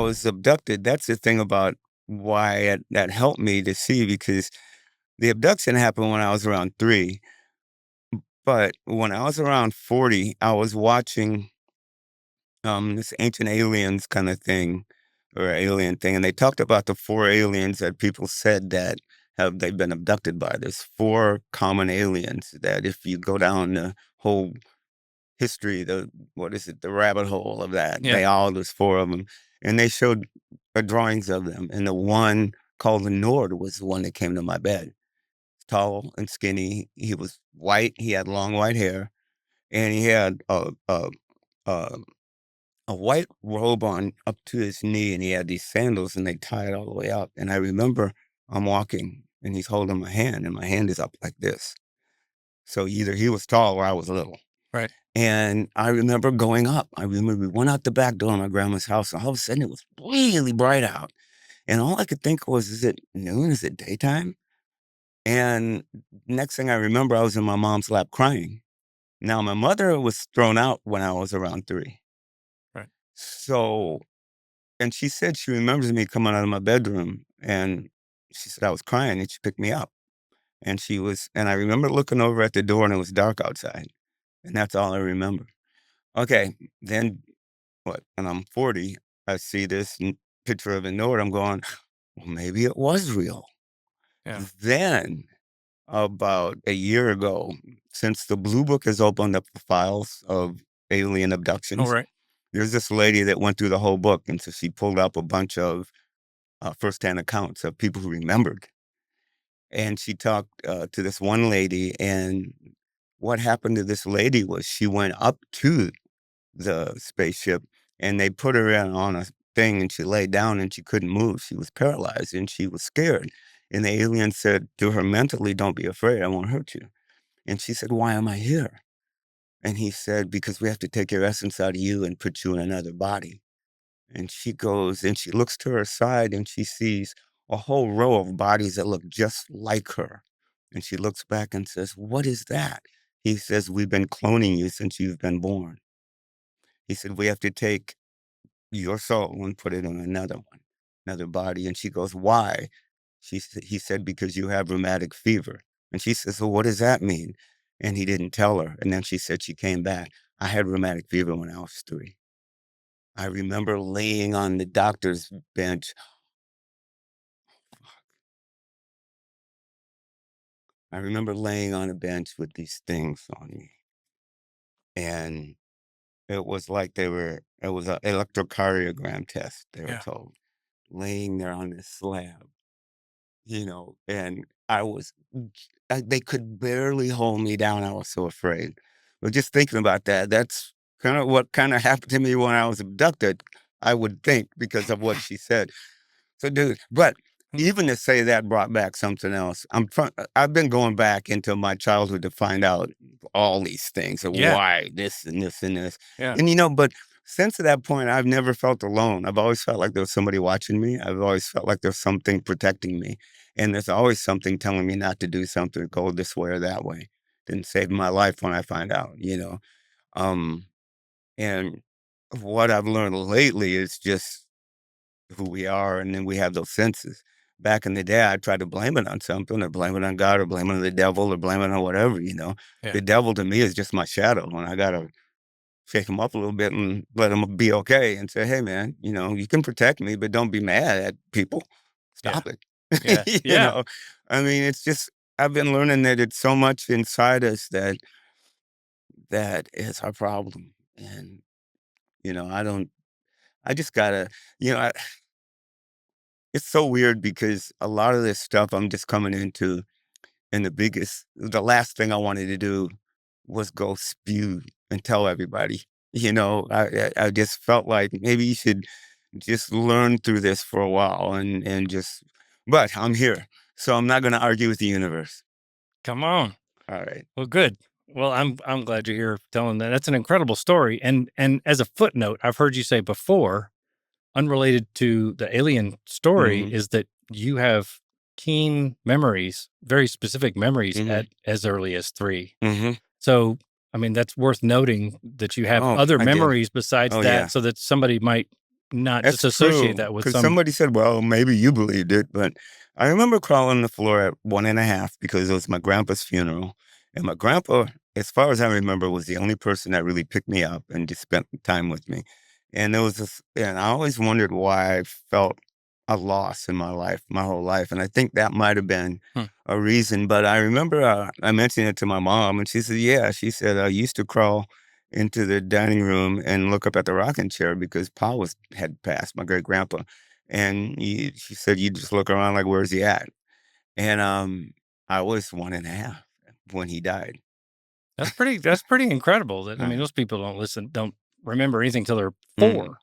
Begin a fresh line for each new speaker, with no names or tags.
was abducted, that's the thing about why that helped me to see, because the abduction happened when I was around 3, but when I was around 40, I was watching, this Ancient Aliens kinda thing, or alien thing, and they talked about the 4 aliens that people said that they've been abducted by. There's 4 common aliens that if you go down the whole history, what is it, the rabbit hole of that,
Yeah.
there's 4 of them, and they showed, drawings of them, and the one called the Nord was the one that came to my bed. Tall and skinny, he was white, he had long white hair, and he had a a white robe on up to his knee, and he had these sandals, and they tie it all the way up, and I remember I'm walking, and he's holding my hand, and my hand is up like this. So either he was tall or I was little.
Right.
And I remember going up. I remember we went out the back door of my grandma's house, and all of a sudden it was really bright out. And all I could think was, is it noon? Is it daytime? And next thing I remember, I was in my mom's lap crying. Now, my mother was thrown out when I was around 3.
Right.
So, and she said she remembers me coming out of my bedroom, and she said I was crying, and she picked me up. And I remember looking over at the door, and it was dark outside. And that's all I remember. Okay, then what? And I'm 40. I see this picture of a note. I'm going, well, maybe it was real.
Yeah.
Then, about a year ago, since the Blue Book has opened up the files of alien
All
abductions,
right.
there's this lady that went through the whole book. And so she pulled up a bunch of firsthand accounts of people who remembered. And she talked to this one lady. And what happened to this lady was she went up to the spaceship, and they put her in on a thing, and she laid down and she couldn't move. She was paralyzed and she was scared. And the alien said to her mentally, "Don't be afraid, I won't hurt you." And she said, "Why am I here?" And he said, "Because we have to take your essence out of you and put you in another body." And she goes and she looks to her side and she sees a whole row of bodies that look just like her. And she looks back and says, "What is that?" He says, "We've been cloning you since you've been born." He said, "We have to take your soul and put it in another body." And she goes, "Why?" He said, "Because you have rheumatic fever." And she says, "Well, what does that mean?" And he didn't tell her. And then she said she came back. I had rheumatic fever when I was 3. I remember laying on the doctor's bench. I remember laying on a bench with these things on me. And it was like it was an electrocardiogram test, they were
Yeah.
told, laying there on this slab. And I was they could barely hold me down, I was so afraid. But just thinking about that, that's kinda what kinda happened to me when I was abducted, I would think, because of what she said. So, dude, but
Mm.
even to say that brought back something else. I've been going back into my childhood to find out all these things of
Yeah.
why this and this and this.
Yeah.
But since that point, I've never felt alone. I've always felt like there was somebody watching me. I've always felt like there's something protecting me. And there's always something telling me not to do something, go this way or that way. Didn't save my life when I find out. Um, and what I've learned lately is just who we are, and then we have those senses. Back in the day, I tried to blame it on something, or blame it on God, or blame it on the devil, or blame it on whatever.
Yeah.
The devil to me is just my shadow, and I gotta shake him up a little bit and let him be okay and say, "Hey, man, you can protect me, but don't be mad at people.
Yeah.
Stop it."
Yeah.
You
Yeah.
know? I mean, it's just I've been learning that it's so much inside us that is our problem. And, I don't I just gotta, you know, I it's so weird because a lot of this stuff I'm just coming into, and the last thing I wanted to do was go spew and tell everybody. I just felt like maybe you should just learn through this for a while, but I'm here, so I'm not going to argue with the universe.
Come on.
All right.
Well, good. Well, I'm glad you're here telling that. That's an incredible story. And as a footnote, I've heard you say before, unrelated to the alien story,
Mm-hmm.
is that you have keen memories, very specific memories
Mm-hmm.
at as early as 3.
Mm-hmm.
So, I mean, that's worth noting that you have
Oh,
other
I did.
memories besides
Oh,
that,
yeah.
so that somebody might not just
That's
associate
true,
that with
because
some.
somebody said, "Well, maybe you believed it," but I remember crawling the floor at 1 1/2 because it was my grandpa's funeral, and my grandpa, as far as I remember, was the only person that really picked me up and just spent time with me, and there was this and I always wondered why I felt a loss in my life, my whole life, and I think that might have been
Hmm,
a reason, but I remember, I mentioned it to my mom, and she said, "Yeah," she said, "I used to crawl into the dining room and look up at the rocking chair because Pa was had passed, my great grandpa, and she said, "You just look around like, where's he at?" And I was 1 1/2 when he died.
that's pretty incredible. That I mean,
Uh,
those people don't remember anything till they're
mm.
4.